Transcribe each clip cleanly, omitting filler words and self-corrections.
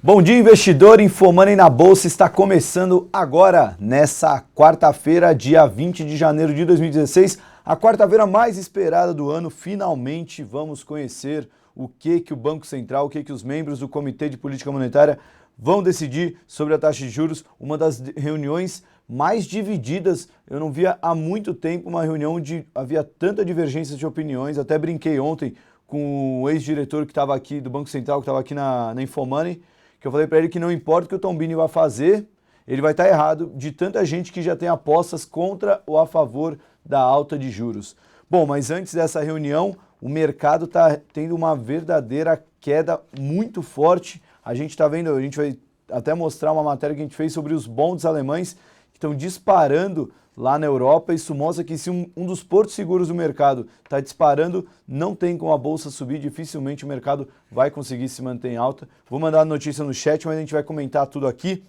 Bom dia, investidor. InfoMoney na Bolsa está começando agora, nessa quarta-feira, dia 20 de janeiro de 2016, a quarta-feira mais esperada do ano. Finalmente vamos conhecer o que o Banco Central, o que os membros do Comitê de Política Monetária vão decidir sobre a taxa de juros, uma das reuniões mais divididas. Eu não via há muito tempo uma reunião onde havia tanta divergência de opiniões. Até brinquei ontem com o ex-diretor que estava aqui do Banco Central, que estava aqui na InfoMoney, que eu falei para ele que não importa o que o Tom Bini vai fazer, ele vai estar errado de tanta gente que já tem apostas contra ou a favor da alta de juros. Bom, mas antes dessa reunião, o mercado está tendo uma verdadeira queda muito forte. A gente está vendo, a gente vai até mostrar uma matéria que a gente fez sobre os bonds alemães que estão disparando lá na Europa. Isso mostra que se um dos portos seguros do mercado está disparando, não tem como a bolsa subir, dificilmente o mercado vai conseguir se manter em alta. Vou mandar a notícia no chat, mas a gente vai comentar tudo aqui.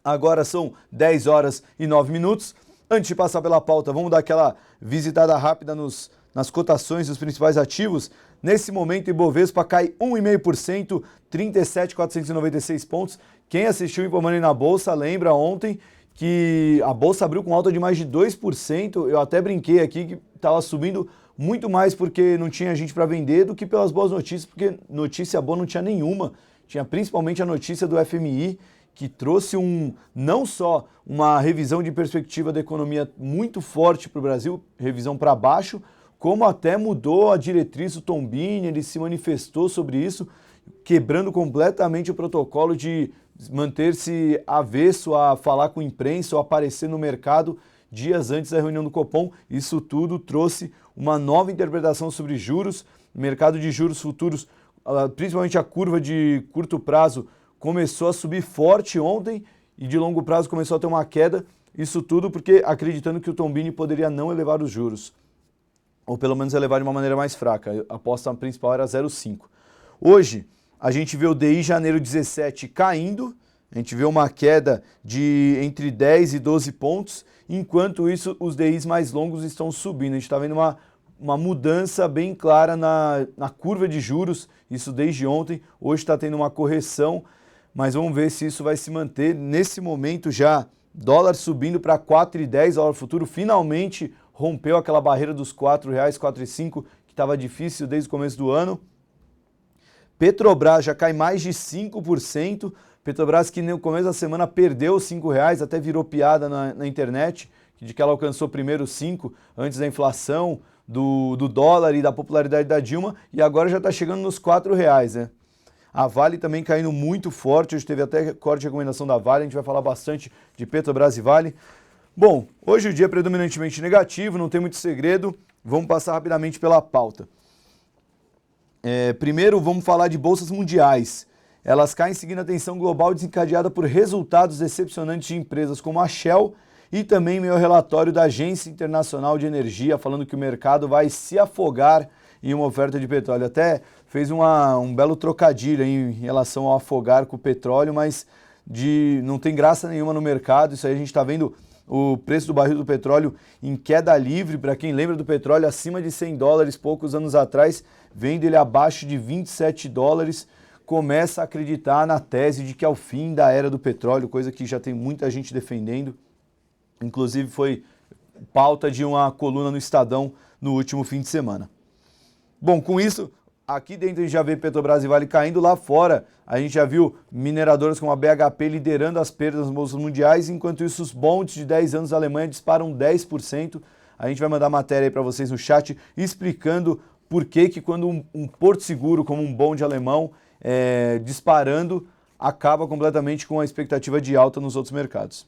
Agora são 10 horas e 9 minutos. Antes de passar pela pauta, vamos dar aquela visitada rápida nas cotações dos principais ativos. Nesse momento, o Ibovespa cai 1,5%, 37.496 pontos. Quem assistiu o InfoMoney na Bolsa lembra ontem que a Bolsa abriu com alta de mais de 2%. Eu até brinquei aqui que estava subindo muito mais porque não tinha gente para vender do que pelas boas notícias, porque notícia boa não tinha nenhuma. Tinha principalmente a notícia do FMI, que trouxe não só uma revisão de perspectiva da economia muito forte para o Brasil, revisão para baixo, como até mudou a diretriz do Tom Bini. Ele se manifestou sobre isso, quebrando completamente o protocolo de manter-se avesso a falar com a imprensa ou aparecer no mercado dias antes da reunião do Copom. Isso tudo trouxe uma nova interpretação sobre juros, mercado de juros futuros, principalmente a curva de curto prazo, começou a subir forte ontem e de longo prazo começou a ter uma queda. Isso tudo porque acreditando que o Tom Bini poderia não elevar os juros, ou pelo menos elevar de uma maneira mais fraca. A aposta principal era 0,5. Hoje, a gente vê o DI janeiro 17 caindo, a gente vê uma queda de entre 10 e 12 pontos, enquanto isso os DIs mais longos estão subindo. A gente está vendo uma mudança bem clara na curva de juros, isso desde ontem. Hoje está tendo uma correção, mas vamos ver se isso vai se manter. Nesse momento já, dólar subindo para 4,10, dólar futuro finalmente rompeu aquela barreira dos R$4, 4,5, que estava difícil desde o começo do ano. Petrobras já cai mais de 5%. Petrobras que no começo da semana perdeu os R$5, até virou piada na internet, de que ela alcançou primeiro os 5 antes da inflação, do dólar e da popularidade da Dilma, e agora já está chegando nos R$4, né? A Vale também caindo muito forte, hoje teve até corte de recomendação da Vale, a gente vai falar bastante de Petrobras e Vale. Bom, hoje o dia é predominantemente negativo, não tem muito segredo, vamos passar rapidamente pela pauta. Primeiro vamos falar de bolsas mundiais. Elas caem seguindo a tensão global desencadeada por resultados decepcionantes de empresas como a Shell e também meio relatório da Agência Internacional de Energia falando que o mercado vai se afogar em uma oferta de petróleo. Até fez um belo trocadilho em relação ao afogar com o petróleo, mas não tem graça nenhuma no mercado. Isso aí a gente está vendo o preço do barril do petróleo em queda livre. Para quem lembra do petróleo, acima de $100 poucos anos atrás, vendo ele abaixo de $27, começa a acreditar na tese de que é o fim da era do petróleo, coisa que já tem muita gente defendendo. Inclusive foi pauta de uma coluna no Estadão no último fim de semana. Bom, com isso, aqui dentro a gente já vê Petrobras e Vale caindo. Lá fora a gente já viu mineradoras como a BHP liderando as perdas nas bolsas mundiais, enquanto isso os bonds de 10 anos da Alemanha disparam 10%. A gente vai mandar matéria aí para vocês no chat explicando por que quando um porto seguro como um bond alemão disparando, acaba completamente com a expectativa de alta nos outros mercados.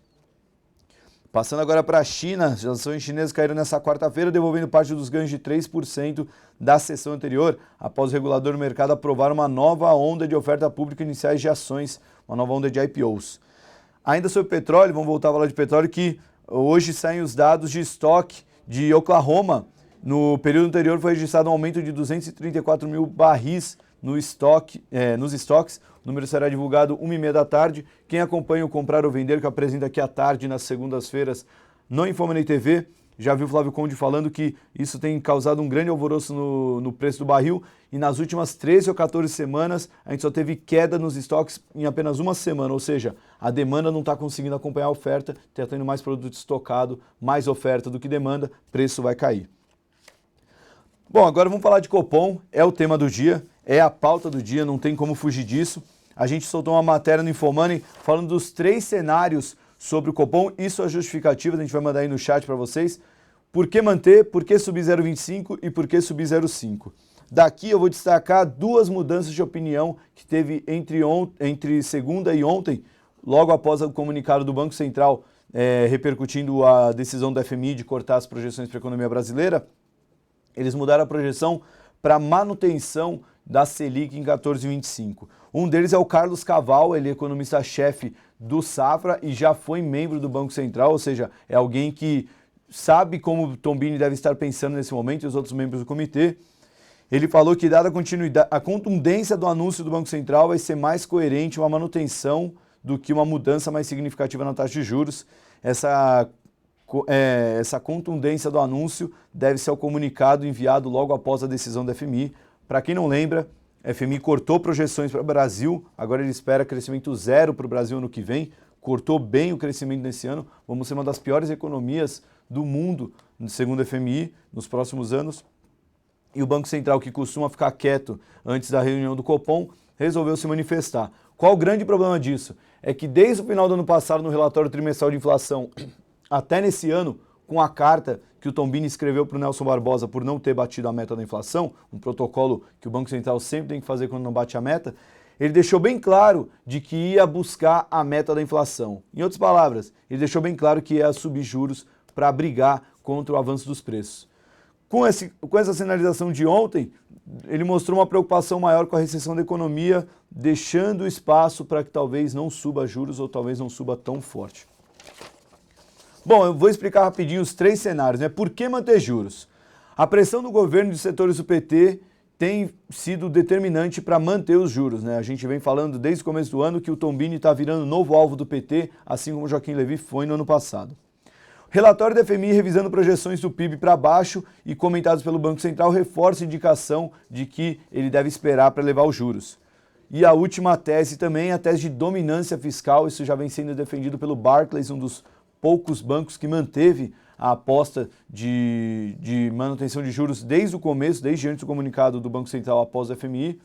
Passando agora para a China, as ações chinesas caíram nessa quarta-feira, devolvendo parte dos ganhos de 3% da sessão anterior, após o regulador do mercado aprovar uma nova onda de oferta pública iniciais de ações, uma nova onda de IPOs. Ainda sobre petróleo, vamos voltar a falar de petróleo, que hoje saem os dados de estoque de Oklahoma. No período anterior foi registrado um aumento de 234 mil barris nos estoques. O número será divulgado 1h30 da tarde. Quem acompanha o Comprar ou Vender, que eu apresento aqui à tarde, nas segundas-feiras, no InfoMoney TV, Já vi o Flávio Conde falando que isso tem causado um grande alvoroço no preço do barril e nas últimas 13 ou 14 semanas a gente só teve queda nos estoques em apenas uma semana, ou seja, a demanda não está conseguindo acompanhar a oferta, está tendo mais produto estocado, mais oferta do que demanda, preço vai cair. Bom, agora vamos falar de Copom, é o tema do dia, é a pauta do dia, não tem como fugir disso. A gente soltou uma matéria no InfoMoney falando dos 3 cenários sobre o Copom e suas justificativas, a gente vai mandar aí no chat para vocês. Por que manter, por que subir 0,25 e por que subir 0,5? Daqui eu vou destacar 2 mudanças de opinião que teve entre segunda e ontem, logo após o comunicado do Banco Central repercutindo a decisão do FMI de cortar as projeções para a economia brasileira. Eles mudaram a projeção para manutenção da Selic em 14,25. Um deles é o Carlos Caval, ele é economista-chefe do Safra e já foi membro do Banco Central, ou seja, é alguém que sabe como o Tombini deve estar pensando nesse momento e os outros membros do comitê. Ele falou que, dada a contundência do anúncio do Banco Central, vai ser mais coerente uma manutenção do que uma mudança mais significativa na taxa de juros. Essa contundência do anúncio deve ser o comunicado enviado logo após a decisão da FMI. Para quem não lembra, a FMI cortou projeções para o Brasil, agora ele espera crescimento zero para o Brasil ano que vem, cortou bem o crescimento nesse ano, vamos ser uma das piores economias do mundo, segundo a FMI, nos próximos anos. E o Banco Central, que costuma ficar quieto antes da reunião do Copom, resolveu se manifestar. Qual o grande problema disso? É que desde o final do ano passado, no relatório trimestral de inflação, até nesse ano, com a carta que o Tombini escreveu para o Nelson Barbosa por não ter batido a meta da inflação, um protocolo que o Banco Central sempre tem que fazer quando não bate a meta, ele deixou bem claro de que ia buscar a meta da inflação. Em outras palavras, ele deixou bem claro que ia subir juros para brigar contra o avanço dos preços. Com essa sinalização de ontem, ele mostrou uma preocupação maior com a recessão da economia, deixando espaço para que talvez não suba juros ou talvez não suba tão forte. Bom, eu vou explicar rapidinho os 3 cenários, né? Por que manter juros? A pressão do governo e dos setores do PT tem sido determinante para manter os juros, né? A gente vem falando desde o começo do ano que o Tombini está virando novo alvo do PT, assim como o Joaquim Levy foi no ano passado. Relatório da FMI revisando projeções do PIB para baixo e comentados pelo Banco Central reforça a indicação de que ele deve esperar para elevar os juros. E a última tese também, a tese de dominância fiscal, isso já vem sendo defendido pelo Barclays, um dos poucos bancos que manteve a aposta de manutenção de juros desde o começo, desde antes do comunicado do Banco Central após o FMI,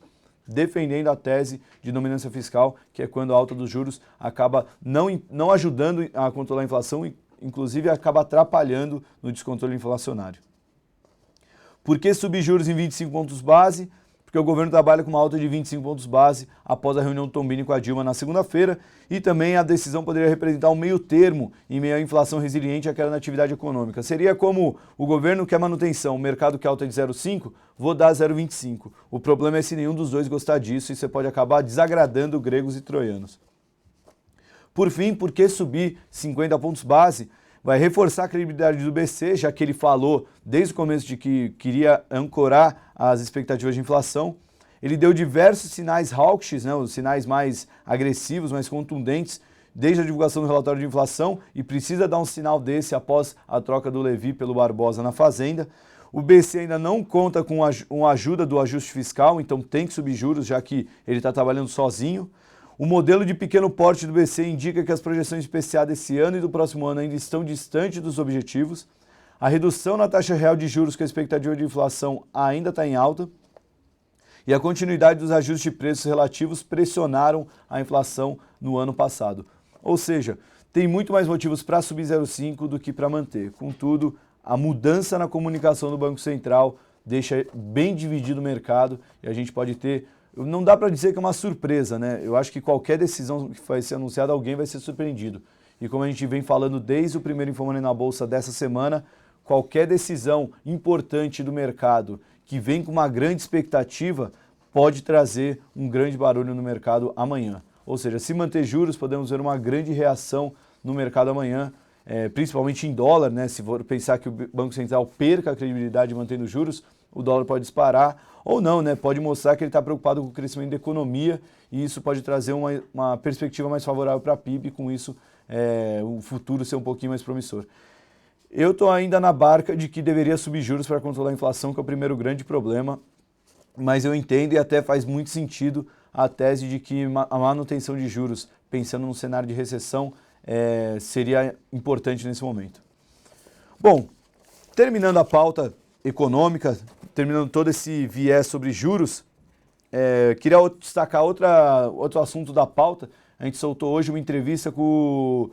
defendendo a tese de dominância fiscal, que é quando a alta dos juros acaba não ajudando a controlar a inflação e, inclusive, acaba atrapalhando no descontrole inflacionário. Por que subir juros em 25 pontos base? Porque o governo trabalha com uma alta de 25 pontos base após a reunião do Tombini com a Dilma na segunda-feira e também a decisão poderia representar um meio termo em meio à inflação resiliente e à queda na atividade econômica. Seria como o governo quer manutenção, o mercado quer alta de 0,5, vou dar 0,25. O problema é se nenhum dos dois gostar disso e você pode acabar desagradando gregos e troianos. Por fim, por que subir 50 pontos base? Vai reforçar a credibilidade do BC, já que ele falou desde o começo de que queria ancorar as expectativas de inflação. Ele deu diversos sinais hawkish, né, os sinais mais agressivos, mais contundentes, desde a divulgação do relatório de inflação, e precisa dar um sinal desse após a troca do Levy pelo Barbosa na Fazenda. O BC ainda não conta com a ajuda do ajuste fiscal, então tem que subir juros, já que ele está trabalhando sozinho. O modelo de pequeno porte do BC indica que as projeções de IPCA desse ano e do próximo ano ainda estão distantes dos objetivos. A redução na taxa real de juros com a expectativa de inflação ainda está em alta. E a continuidade dos ajustes de preços relativos pressionaram a inflação no ano passado. Ou seja, tem muito mais motivos para subir 0,5 do que para manter. Contudo, a mudança na comunicação do Banco Central deixa bem dividido o mercado e a gente pode ter... Não dá para dizer que é uma surpresa, né? Eu acho que qualquer decisão que vai ser anunciada, alguém vai ser surpreendido. E como a gente vem falando desde o primeiro InfoMoney na Bolsa dessa semana, qualquer decisão importante do mercado que vem com uma grande expectativa pode trazer um grande barulho no mercado amanhã. Ou seja, se manter juros, podemos ver uma grande reação no mercado amanhã, principalmente em dólar, né? Se for pensar que o Banco Central perca a credibilidade mantendo juros, o dólar pode disparar, ou não, né? Pode mostrar que ele está preocupado com o crescimento da economia e isso pode trazer uma perspectiva mais favorável para a PIB e com isso o futuro ser um pouquinho mais promissor. Eu estou ainda na barca de que deveria subir juros para controlar a inflação, que é o primeiro grande problema, mas eu entendo e até faz muito sentido a tese de que a manutenção de juros, pensando num cenário de recessão, seria importante nesse momento. Bom, terminando a pauta econômica, terminando todo esse viés sobre juros, queria destacar outro assunto da pauta. A gente soltou hoje uma entrevista com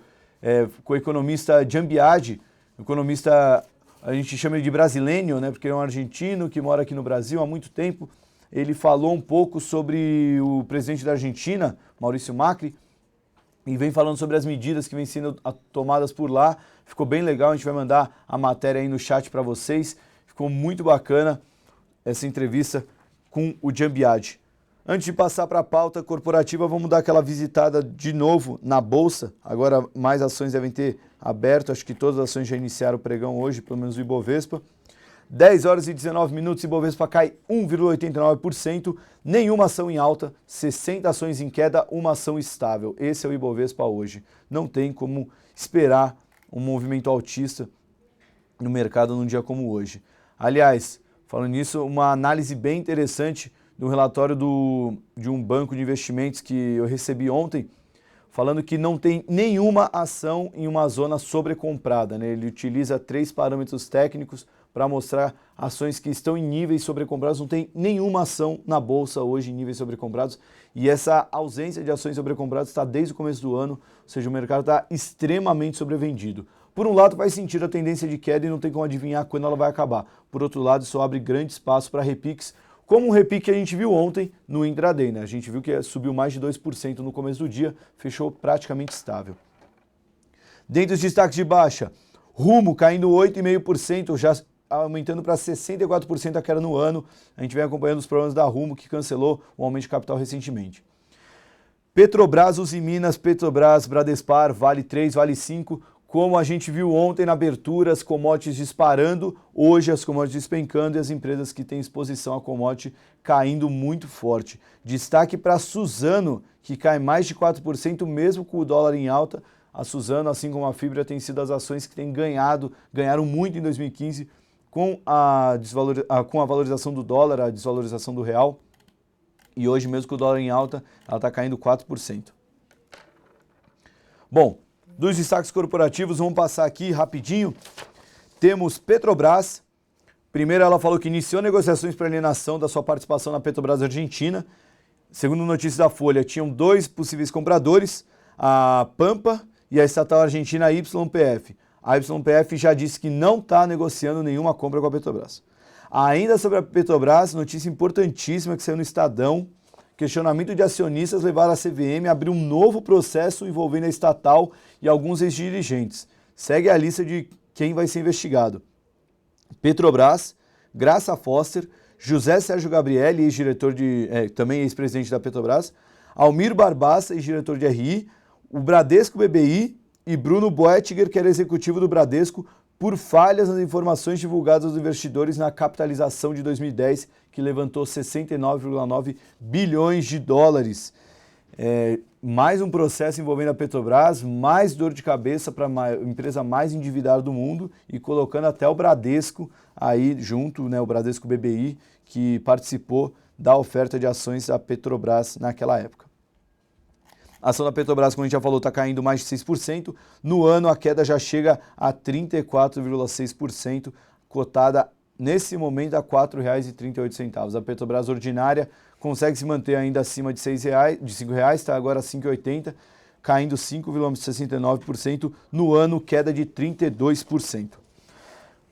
o economista Gian Biagi, economista, a gente chama ele de brasileiro, né, porque é um argentino que mora aqui no Brasil há muito tempo. Ele falou um pouco sobre o presidente da Argentina, Maurício Macri, e vem falando sobre as medidas que vêm sendo tomadas por lá. Ficou bem legal, a gente vai mandar a matéria aí no chat para vocês. Ficou muito bacana essa entrevista com o Gian Biagi. Antes de passar para a pauta corporativa, vamos dar aquela visitada de novo na Bolsa. Agora mais ações devem ter aberto, acho que todas as ações já iniciaram o pregão hoje, pelo menos o Ibovespa. 10 horas e 19 minutos, Ibovespa cai 1,89%, nenhuma ação em alta, 60 ações em queda, uma ação estável. Esse é o Ibovespa hoje. Não tem como esperar um movimento altista no mercado num dia como hoje. Aliás, falando nisso, uma análise bem interessante do relatório de um banco de investimentos que eu recebi ontem, falando que não tem nenhuma ação em uma zona sobrecomprada, né? Ele utiliza 3 parâmetros técnicos para mostrar ações que estão em níveis sobrecomprados. Não tem nenhuma ação na Bolsa hoje em níveis sobrecomprados. E essa ausência de ações sobrecompradas está desde o começo do ano, ou seja, o mercado está extremamente sobrevendido. Por um lado, faz sentido a tendência de queda e não tem como adivinhar quando ela vai acabar. Por outro lado, isso abre grande espaço para repiques, como um repique que a gente viu ontem no intraday, né? A gente viu que subiu mais de 2% no começo do dia, fechou praticamente estável. Dentre os destaques de baixa, Rumo caindo 8,5%, já aumentando para 64% a queda no ano. A gente vem acompanhando os problemas da Rumo, que cancelou o aumento de capital recentemente. Petrobras, Usiminas, Petrobras, Bradespar, Vale 3, Vale 5. Como a gente viu ontem na abertura, as commodities disparando, hoje as commodities despencando e as empresas que têm exposição a commodity caindo muito forte. Destaque para a Suzano, que cai mais de 4%, mesmo com o dólar em alta. A Suzano, assim como a Fibra, tem sido as ações que ganharam muito em 2015 com a valorização do dólar, a desvalorização do real. E hoje, mesmo com o dólar em alta, ela está caindo 4%. Bom, dos destaques corporativos, vamos passar aqui rapidinho. Temos Petrobras. Primeiro, ela falou que iniciou negociações para alienação da sua participação na Petrobras Argentina. Segundo notícias da Folha, tinham 2 possíveis compradores, a Pampa e a estatal argentina YPF. A YPF já disse que não está negociando nenhuma compra com a Petrobras. Ainda sobre a Petrobras, notícia importantíssima que saiu no Estadão. Questionamento de acionistas levaram a CVM a abrir um novo processo envolvendo a estatal e alguns ex-dirigentes. Segue a lista de quem vai ser investigado. Petrobras, Graça Foster, José Sérgio Gabrielli, ex-diretor também ex-presidente da Petrobras, Almir Barbassa, ex-diretor de RI, o Bradesco BBI e Bruno Boettiger, que era executivo do Bradesco, por falhas nas informações divulgadas aos investidores na capitalização de 2010, que levantou 69,9 bilhões de dólares. Mais um processo envolvendo a Petrobras, mais dor de cabeça para a empresa mais endividada do mundo e colocando até o Bradesco aí junto, né, o Bradesco BBI, que participou da oferta de ações da Petrobras naquela época. A ação da Petrobras, como a gente já falou, está caindo mais de 6%. No ano, a queda já chega a 34,6%, cotada nesse momento a R$ 4,38. A Petrobras ordinária consegue se manter ainda acima de R$ 5,00, está agora a R$ 5,80, caindo 5,69%. No ano, queda de 32%.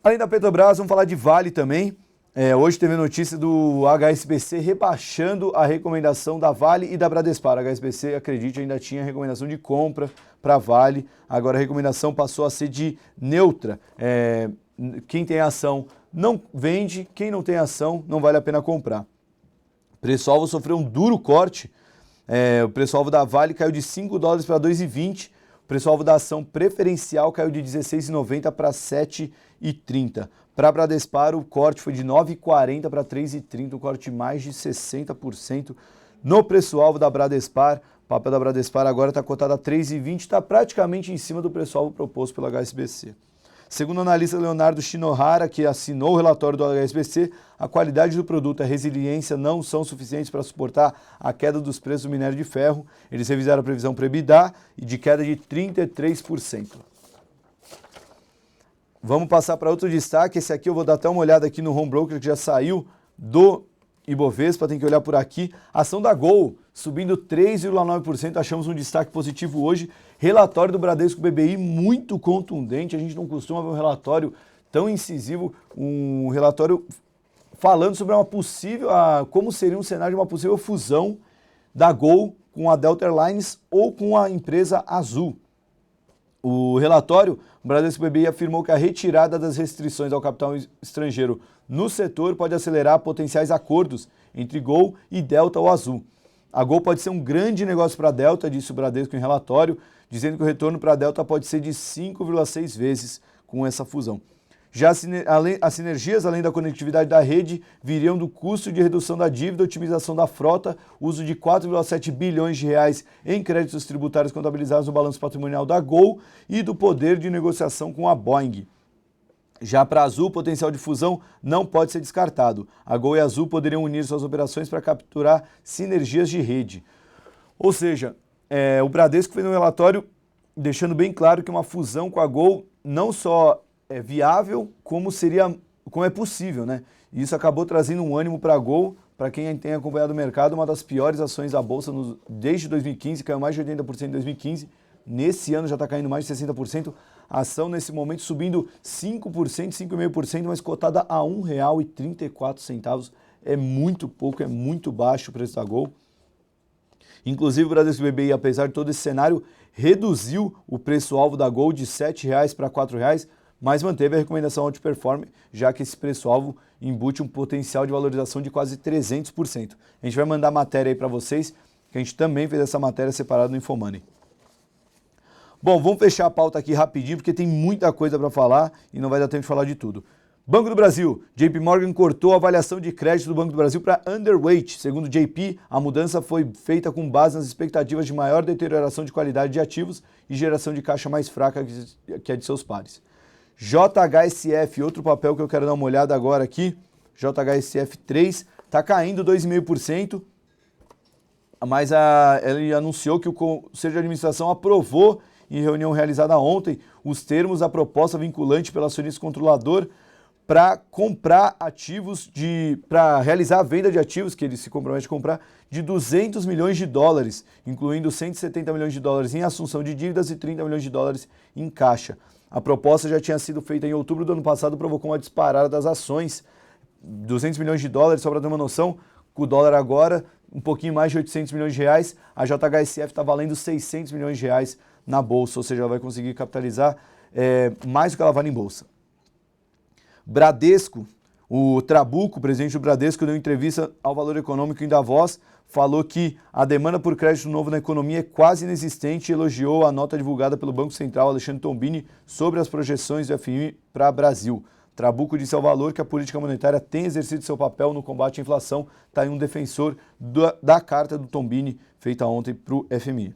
Além da Petrobras, vamos falar de Vale também. Hoje teve notícia do HSBC rebaixando a recomendação da Vale e da Bradespar. A HSBC, acredite, ainda tinha recomendação de compra para Vale, agora a recomendação passou a ser de neutra. Quem tem ação não vende, quem não tem ação não vale a pena comprar. O preço-alvo sofreu um duro corte, o preço-alvo da Vale caiu de $5 para 2,20, o preço-alvo da ação preferencial caiu de 16,90 para 7,30. Para a Bradespar, o corte foi de 9,40 para 3,30, um corte de mais de 60% no preço-alvo da Bradespar. O papel da Bradespar agora está cotado a 3,20, está praticamente em cima do preço-alvo proposto pela HSBC. Segundo o analista Leonardo Shinohara, que assinou o relatório do HSBC, a qualidade do produto e a resiliência não são suficientes para suportar a queda dos preços do minério de ferro. Eles revisaram a previsão para EBITDA e de queda de 33%. Vamos passar para outro destaque. Esse aqui eu vou dar até uma olhada aqui no Home Broker, que já saiu do Ibovespa, tem que olhar por aqui. Ação da Gol subindo 3,9%, achamos um destaque positivo hoje. Relatório do Bradesco BBI muito contundente, a gente não costuma ver um relatório tão incisivo, um relatório falando sobre uma possível, como seria um cenário de uma possível fusão da Gol com a Delta Airlines ou com a empresa Azul. O relatório, o Bradesco BBI afirmou que a retirada das restrições ao capital estrangeiro no setor pode acelerar potenciais acordos entre Gol e Delta ou Azul. A Gol pode ser um grande negócio para a Delta, disse o Bradesco em relatório, dizendo que o retorno para a Delta pode ser de 5,6 vezes com essa fusão. Já as sinergias, além da conectividade da rede, viriam do custo de redução da dívida, otimização da frota, uso de 4,7 bilhões de reais em créditos tributários contabilizados no balanço patrimonial da Gol e do poder de negociação com a Boeing. Já para a Azul, o potencial de fusão não pode ser descartado. A Gol e a Azul poderiam unir suas operações para capturar sinergias de rede. Ou seja, o Bradesco fez um relatório deixando bem claro que uma fusão com a Gol não só é viável, como é possível, né? E isso acabou trazendo um ânimo para a Gol. Para quem tem acompanhado o mercado, uma das piores ações da Bolsa desde 2015, caiu mais de 80% em 2015. Nesse ano já está caindo mais de 60%. A ação nesse momento subindo 5%, 5,5%, mas cotada a R$ 1,34. É muito pouco, é muito baixo o preço da Gol. Inclusive o Bradesco BBI, apesar de todo esse cenário, reduziu o preço-alvo da Gol de R$ 7,00 para R$ 4,00, mas manteve a recomendação Outperform, já que esse preço-alvo embute um potencial de valorização de quase 300%. A gente vai mandar matéria aí para vocês, que a gente também fez essa matéria separada no Infomoney. Bom, vamos fechar a pauta aqui rapidinho, porque tem muita coisa para falar e não vai dar tempo de falar de tudo. Banco do Brasil. JP Morgan cortou a avaliação de crédito do Banco do Brasil para underweight. Segundo o JP, a mudança foi feita com base nas expectativas de maior deterioração de qualidade de ativos e geração de caixa mais fraca que a de seus pares. JHSF, outro papel que eu quero dar uma olhada agora aqui, JHSF 3, está caindo 2,5%, mas ele anunciou que o Conselho de Administração aprovou, em reunião realizada ontem, os termos da proposta vinculante pelo acionista controlador para comprar ativos, para realizar a venda de ativos, que ele se compromete a comprar, de 200 milhões de dólares, incluindo 170 milhões de dólares em assunção de dívidas e 30 milhões de dólares em caixa. A proposta já tinha sido feita em outubro do ano passado, provocou uma disparada das ações, 200 milhões de dólares, só para ter uma noção, com o dólar agora, um pouquinho mais de 800 milhões de reais, a JHSF está valendo 600 milhões de reais na bolsa, ou seja, ela vai conseguir capitalizar mais do que ela vale em bolsa. Bradesco, o Trabuco, presidente do Bradesco, deu entrevista ao Valor Econômico em Davos, falou que a demanda por crédito novo na economia é quase inexistente e elogiou a nota divulgada pelo Banco Central, Alexandre Tombini, sobre as projeções do FMI para o Brasil. Trabuco disse ao Valor que a política monetária tem exercido seu papel no combate à inflação, está aí um defensor da carta do Tombini, feita ontem para o FMI.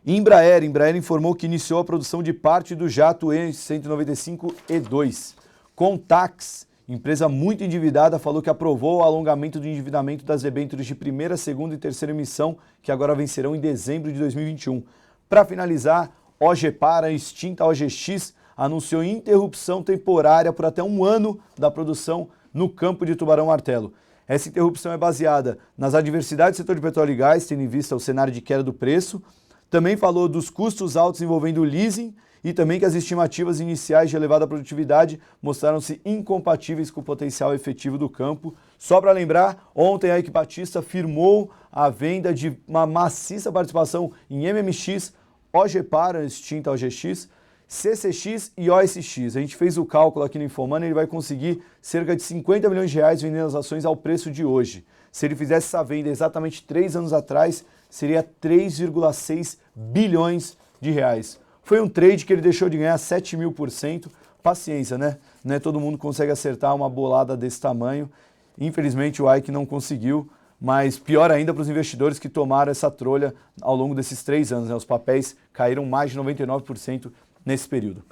Embraer informou que iniciou a produção de parte do jato E195-E2. Contax, empresa muito endividada, falou que aprovou o alongamento do endividamento das debêntures de primeira, segunda e terceira emissão, que agora vencerão em dezembro de 2021. Para finalizar, OGPar, a extinta OGX, anunciou interrupção temporária por até um ano da produção no campo de Tubarão Martelo. Essa interrupção é baseada nas adversidades do setor de petróleo e gás, tendo em vista o cenário de queda do preço. Também falou dos custos altos envolvendo o leasing e também que as estimativas iniciais de elevada produtividade mostraram-se incompatíveis com o potencial efetivo do campo. Só para lembrar, ontem a Eike Batista firmou a venda de uma maciça participação em MMX, OGPar, a extinta OGX, CCX e OSX. A gente fez o cálculo aqui no Infomoney, ele vai conseguir cerca de 50 milhões de reais vendendo as ações ao preço de hoje. Se ele fizesse essa venda exatamente 3 anos atrás, seria 3,6 bilhões de reais. Foi um trade que ele deixou de ganhar 7.000%. Paciência, né? Não é todo mundo consegue acertar uma bolada desse tamanho. Infelizmente o Eike não conseguiu, mas pior ainda para os investidores que tomaram essa trolha ao longo desses 3 anos. Né? Os papéis caíram mais de 99% nesse período.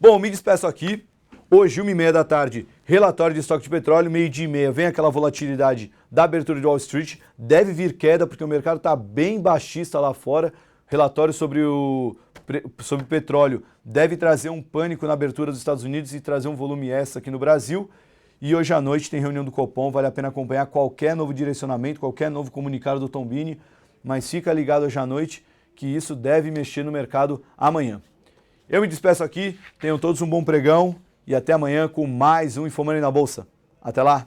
Bom, me despeço aqui. Hoje, 1h30 da tarde, relatório de estoque de petróleo, 12h30 vem aquela volatilidade da abertura de Wall Street, deve vir queda porque o mercado está bem baixista lá fora, relatório sobre petróleo deve trazer um pânico na abertura dos Estados Unidos e trazer um volume extra aqui no Brasil, e hoje à noite tem reunião do Copom, vale a pena acompanhar qualquer novo direcionamento, qualquer novo comunicado do Tombini, mas fica ligado hoje à noite que isso deve mexer no mercado amanhã. Eu me despeço aqui, tenham todos um bom pregão, e até amanhã com mais um InfoMoney na Bolsa. Até lá!